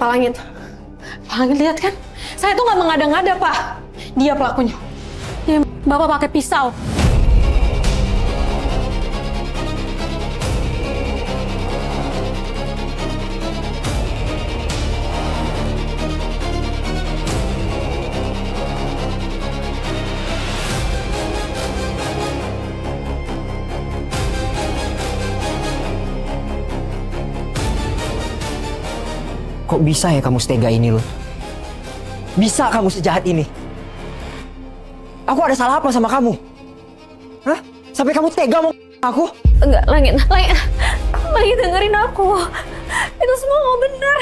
Pak Langit. Pak Langit lihat kan? Saya tuh nggak mengada-ngada, Pak. Dia pelakunya. Dia Bapak pakai pisau. Kok bisa ya kamu setega ini, Lun? Bisa kamu sejahat ini? Aku ada salah apa sama kamu? Hah? Sampai kamu tega mau aku? Enggak, Langit dengerin aku. Itu semua nggak benar.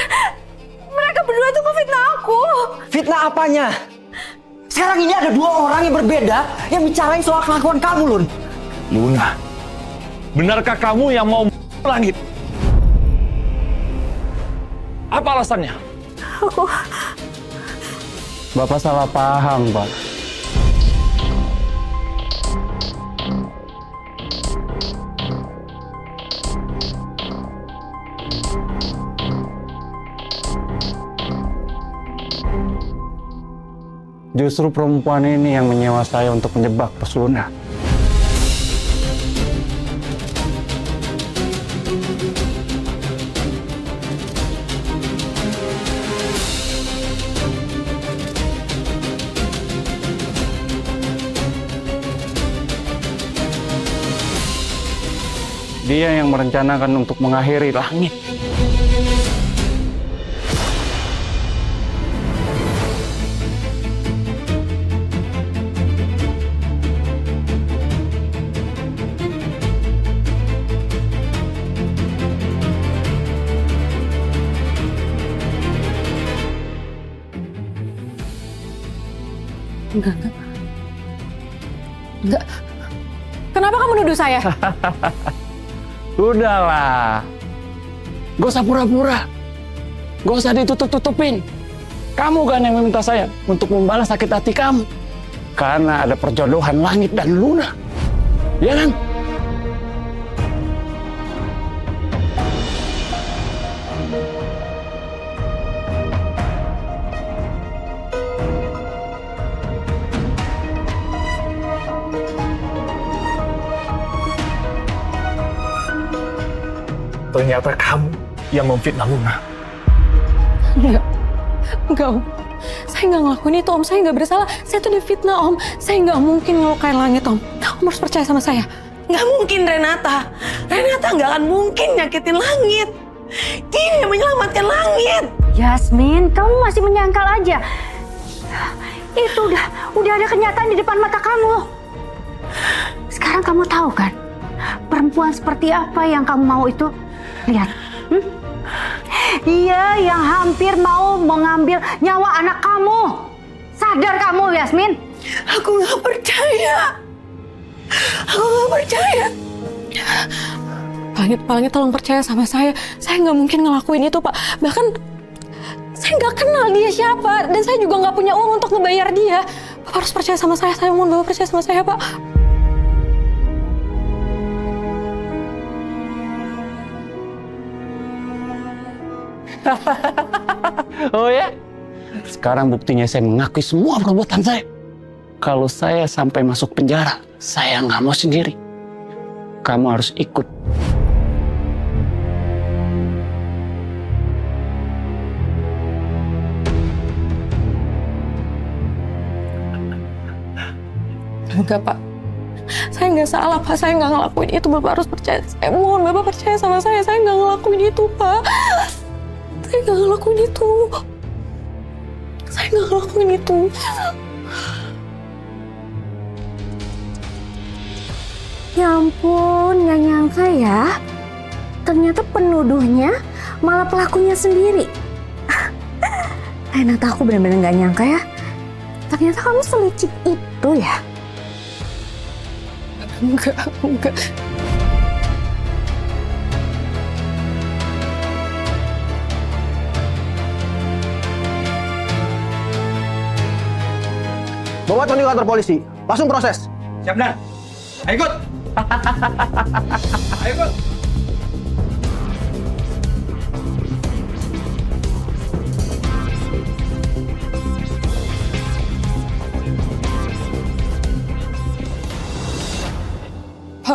Mereka berdua tuh ngefitnah aku. Fitnah apanya? Sekarang ini ada dua orang yang berbeda yang bicarain soal kelakuan kamu, Lun. Luna, benarkah kamu yang mau Langit? Apa alasannya? Bapak salah paham, Pak. Justru perempuan ini yang menyewa saya untuk menjebak Bos Luna. Dia yang merencanakan untuk mengakhiri Langit. Enggak. Kenapa kamu nuduh saya? Udahlah. Gak usah pura-pura. Gak usah ditutup-tutupin. Kamu kan yang meminta saya untuk membalas sakit hati kamu. Karena ada perjodohan Langit dan Luna. Ya kan? Ternyata kamu yang memfitnah Luna. Enggak, Om. Saya nggak ngelakuin itu, Om. Saya nggak bersalah. Saya tuh difitnah, Om. Saya nggak mungkin ngelukain Langit, Om. Om harus percaya sama saya. Nggak mungkin, Renata. Renata nggak akan mungkin nyakitin Langit. Dia yang menyelamatkan Langit. Yasmin, kamu masih menyangkal aja. Itu udah ada kenyataan di depan mata kamu. Sekarang kamu tahu kan, perempuan seperti apa yang kamu mau itu? Lihat. Dia yang hampir mau mengambil nyawa anak kamu. Sadar kamu, Yasmin? Aku nggak percaya. Aku nggak percaya. Pak Langit, tolong percaya sama saya. Saya nggak mungkin ngelakuin itu, Pak. Bahkan saya nggak kenal dia siapa. Dan saya juga nggak punya uang untuk ngebayar dia. Bapak harus percaya sama saya. Saya mohon Bapak percaya sama saya, Pak. Oh ya? Sekarang buktinya saya mengakui semua perbuatan saya. Kalau saya sampai masuk penjara, saya nggak mau sendiri. Kamu harus ikut. Enggak, Pak. Saya nggak salah, Pak. Saya nggak ngelakuin itu. Bapak harus percaya. Saya mohon Bapak percaya sama saya. Saya nggak ngelakuin itu, Pak. Saya nggak ngelakuin itu. Saya nggak ngelakuin itu. Ya ampun, nggak nyangka ya. Ternyata penuduhnya malah pelakunya sendiri. Renata, aku benar-benar nggak nyangka ya. Ternyata kamu selicik itu ya. Enggak. Bawa Tony ke kantor polisi. Langsung proses. Siap, Dan. Ayo ikut. Ayo ikut.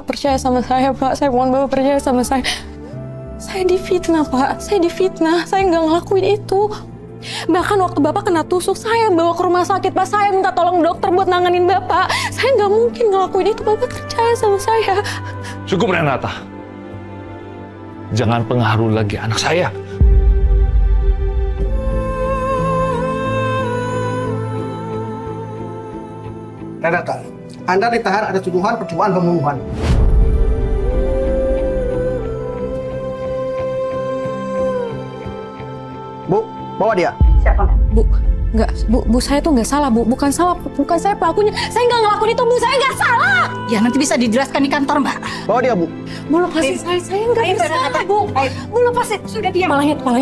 percaya sama saya, Pak. Saya mohon Bapak percaya sama saya. Saya difitnah, Pak. Saya difitnah. Saya nggak ngelakuin itu. Bahkan waktu Bapak kena tusuk, saya bawa ke rumah sakit, Pak. Saya minta tolong dokter buat nanganin Bapak. Saya nggak mungkin ngelakuin itu. Bapak percaya sama saya. Cukup Renata. Jangan pengaruh lagi anak saya. Renata, Anda ditahan ada tuduhan percobaan pembunuhan. Bu, bawa dia. Bu, Bu, saya tuh nggak salah, Bu. Bukan saya pelakunya. Saya nggak ngelakuin itu, Bu. Saya nggak salah. Ya nanti bisa dijelaskan di kantor, Mbak. Bawa dia, Bu. Bu, lepasin saya nggak bersalah, Bu. Bu, lepasin. Sudah diam. Palangit, Pak,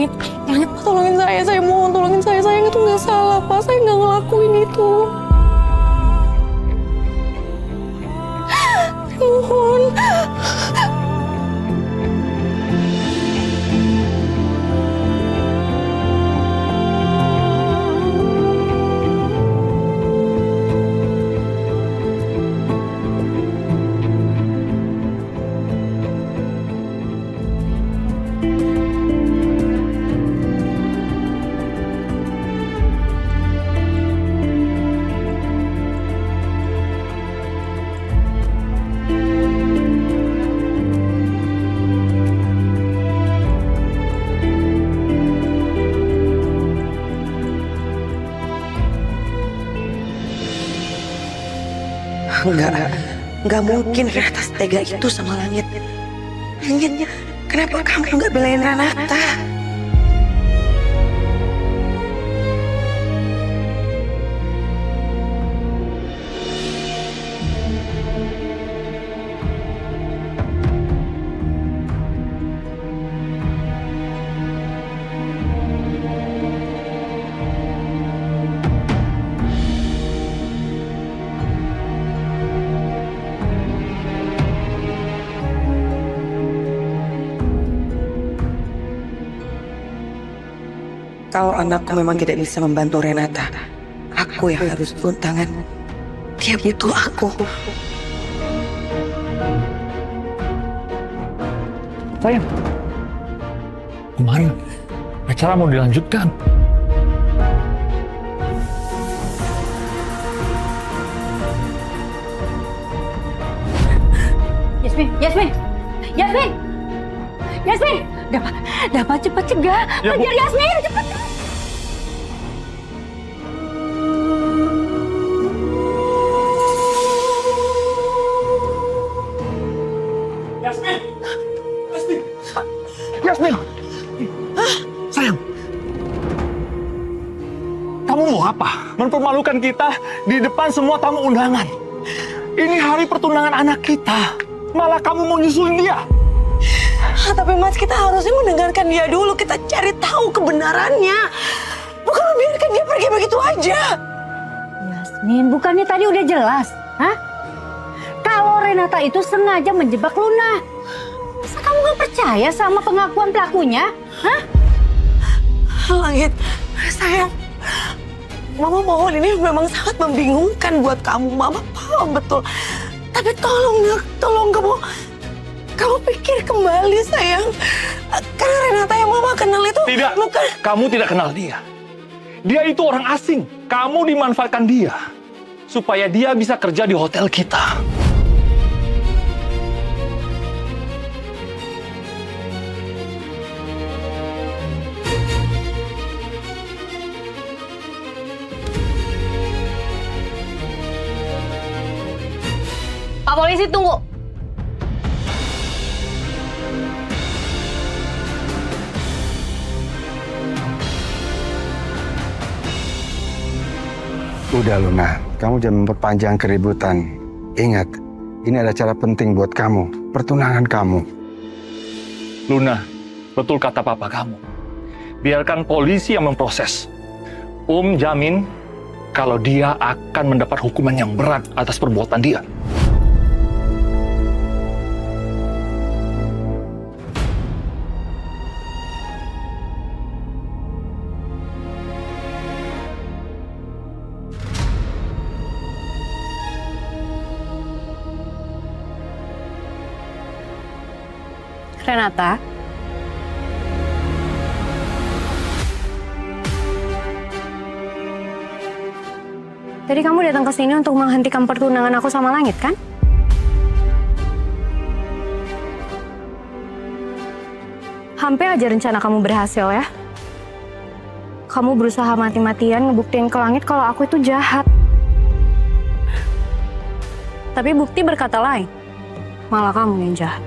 tolongin saya. Saya mohon, tolongin saya. Saya itu nggak salah, Pak. Saya nggak ngelakuin itu. Mohon. Enggak mungkin Renata setega itu sama Langit. Langit, kenapa kamu nggak belain Renata? Kalau anakku memang tidak bisa membantu Renata, aku yang harus turun tangan. Dia butuh aku. Sayang, kemana? Acara mau dilanjutkan. Yasmin, dapat cepat cegah. Ya, Bu. Kejar Yasmin, cepat. Yasmin! Sayang! Kamu mau apa? Mempermalukan kita di depan semua tamu undangan. Ini hari pertunangan anak kita. Malah kamu mau nyusulin dia. Tapi Mas, kita harusnya mendengarkan dia dulu. Kita cari tahu kebenarannya. Bukan membiarkan dia pergi begitu aja. Yasmin, bukannya tadi udah jelas? Hah? Kalau Renata itu sengaja menjebak Luna. Masa kamu gak percaya sama pengakuan pelakunya? Hah? Langit, sayang. Mama mohon, ini memang sangat membingungkan buat kamu. Mama paham betul. Tapi tolong kamu pikir kembali, sayang. Karena Renata yang Mama kenal itu Tidak, bukan... kamu tidak kenal dia. Dia itu orang asing. Kamu dimanfaatkan dia supaya dia bisa kerja di hotel kita. Pak polisi, tunggu. Udah Luna, kamu jangan memperpanjang keributan. Ingat, ini ada acara penting buat kamu, pertunangan kamu. Luna, betul kata papa kamu. Biarkan polisi yang memproses. Jamin kalau dia akan mendapat hukuman yang berat atas perbuatan dia. Renata, tadi kamu datang ke sini untuk menghentikan pertunangan aku sama Langit, kan? Hampir aja rencana kamu berhasil ya. Kamu berusaha mati-matian ngebuktiin ke Langit kalau aku itu jahat. Tapi bukti berkata lain. Malah kamu yang jahat.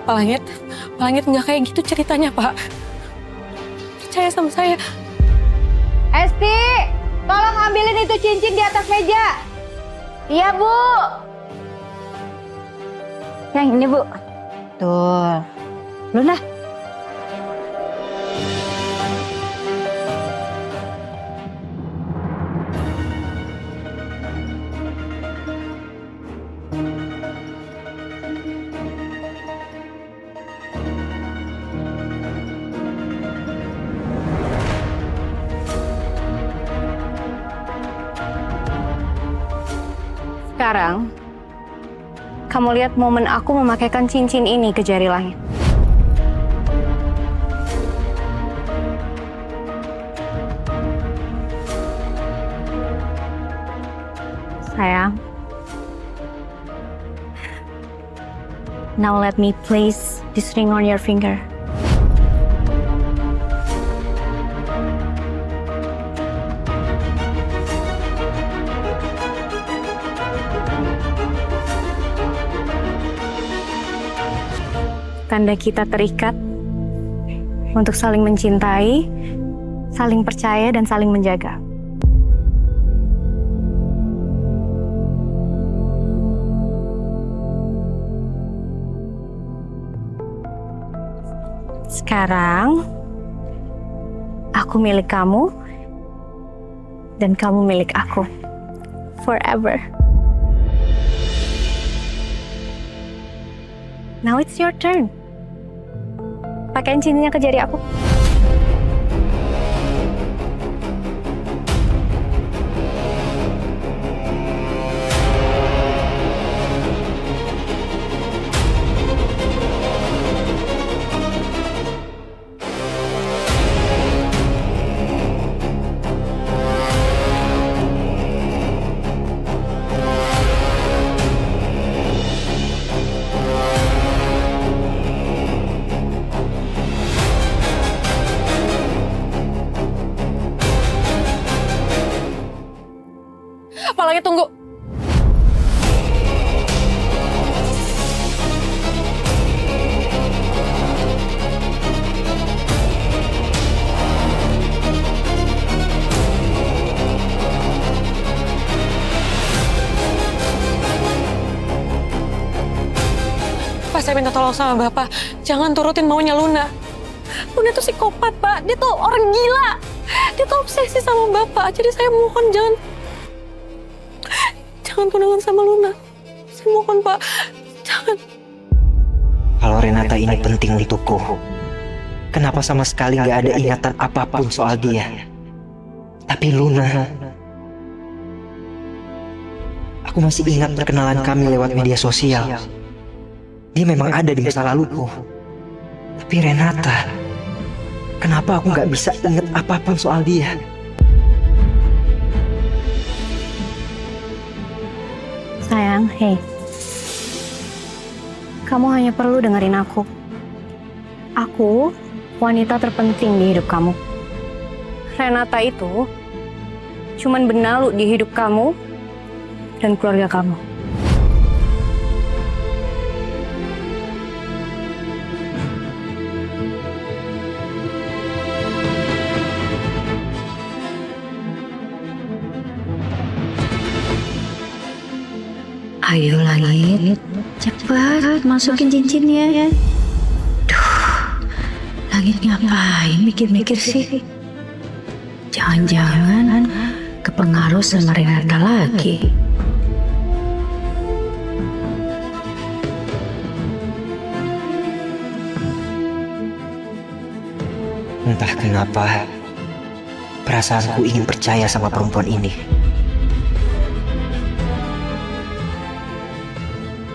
Pak Langit nggak kayak gitu ceritanya, Pak. Percaya sama saya. Esti, tolong ambilin itu cincin di atas meja. Iya, Bu. Yang ini, Bu. Tuh. Luna. Sekarang, kamu lihat momen aku memakaikan cincin ini ke jari Langit. Sayang. Now let me place this ring on your finger. Tanda kita terikat untuk saling mencintai, saling percaya, dan saling menjaga. Sekarang, aku milik kamu, dan kamu milik aku. Forever. Now it's your turn. Pakaiin cincinnya ke jari aku. Pak Langit, tunggu. Pak, saya minta tolong sama Bapak. Jangan turutin maunya Luna. Luna itu psikopat, Pak. Dia tuh orang gila. Dia tuh obsesi sama Bapak. Jadi saya mohon jangan tunangan sama Luna. Saya mohon, Pak. Jangan. Kalau Renata ini penting untukku, kenapa sama sekali nggak ada ingatan apapun soal dia? Tapi Luna, aku masih ingat perkenalan kami lewat media sosial. Dia memang ada di masa laluku. Tapi Renata, kenapa aku nggak bisa ingat apapun soal dia? Sayang, hei. Kamu hanya perlu dengerin aku. Aku wanita terpenting di hidup kamu. Renata itu cuman benalu di hidup kamu dan keluarga kamu. Ayo Langit, cepat masukin cincinnya. Duh, Langit ngapain mikir-mikir sih? Jangan-jangan kepengaruh sama Renata lagi. Entah kenapa, perasaanku ingin percaya sama perempuan ini.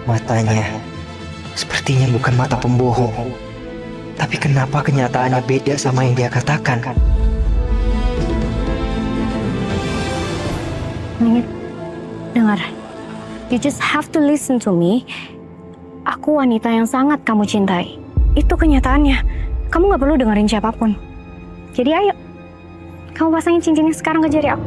Matanya sepertinya bukan mata pembohong. Tapi kenapa kenyataannya beda sama yang dia katakan? Langit, dengar. You just have to listen to me. Aku wanita yang sangat kamu cintai. Itu kenyataannya. Kamu gak perlu dengerin siapapun. Jadi ayo, kamu pasangin cincinnya sekarang ke jari aku.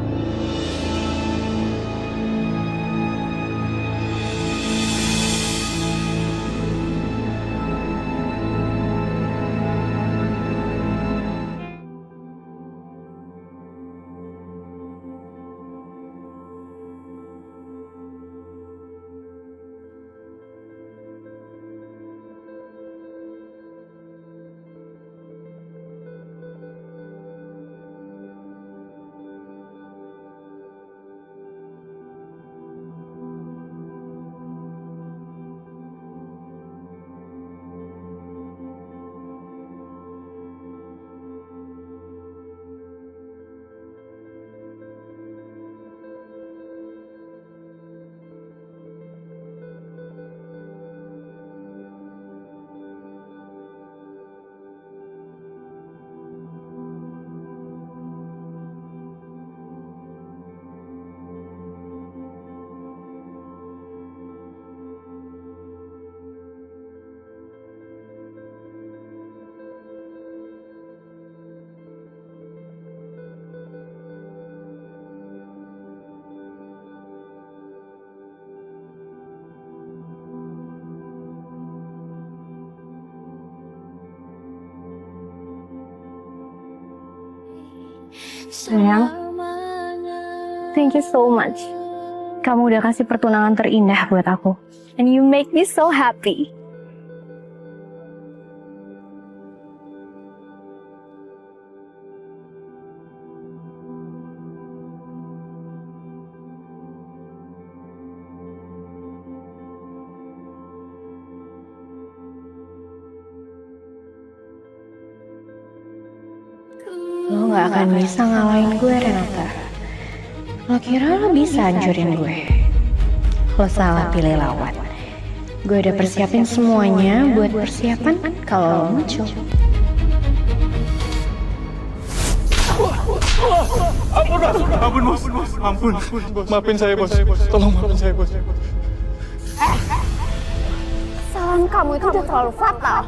Sayang, thank you so much. Kamu udah kasih pertunangan terindah buat aku. And you make me so happy. Lo gak akan bisa ngalahin gue, Renata. Lo kira lo bisa hancurin gue? Lo salah pilih lawan. Gue udah persiapin semuanya buat persiapan kalau lo muncul. Ampun bos, ampun. Maafin saya bos, tolong maafin saya bos. Kesalahan kamu itu udah terlalu fatal.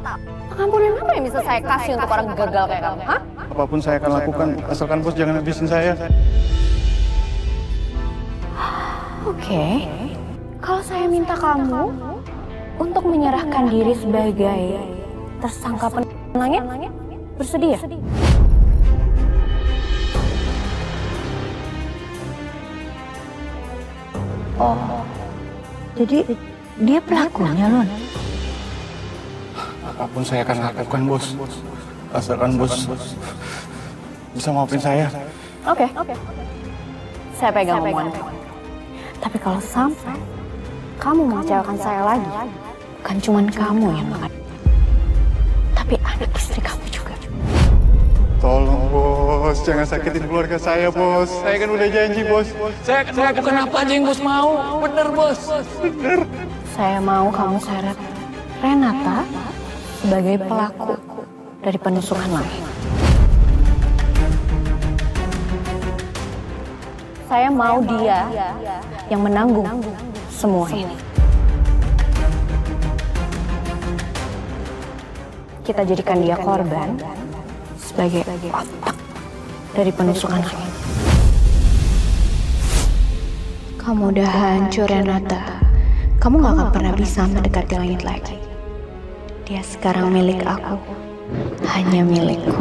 Pengampunan apa yang bisa saya kasih untuk orang gagal kayak kamu, ha? Apapun saya akan lakukan, asalkan bos jangan habisin saya. Oke. Kalau saya minta kamu untuk menyerahkan diri sebagai tersangka penangin, bersedia? Oh, jadi dia pelakunya, Lon? Apapun saya akan lakukan, bos. Asalkan bos bisa maafin saya. Oke. Saya pegang omongan kamu. Tapi kalau sampai kamu mengecewakan saya lagi, bukan cuma kamu yang makan, tapi anak istri kamu juga. Tolong bos, jangan sakitin keluarga saya bos. Saya kan udah janji bos. Saya akan melakukan apa aja yang bos mau. Bener bos. Bener. Saya mau kamu seret Renata sebagai pelaku dari penusukan lain. Saya mau dia yang menanggung semua ini. Kita jadikan dia korban sebagai otak dari penusukan lain. Kamu udah hancur, Renata. Kamu gak akan pernah bisa mendekati langit lagi. Dia sekarang milik aku, hanya milikku.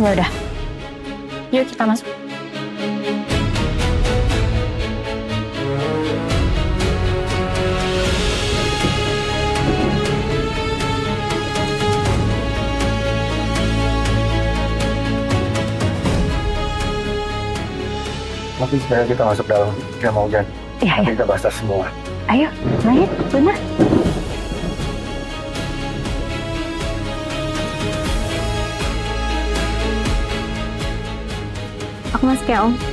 Ya udah, yuk kita masuk. Mungkin sekarang kita masuk dalam. Kita mau jangan. Iya, Nanti kita bahas semua. Ayo, Langit, Luna. Aku masuk ya, Om.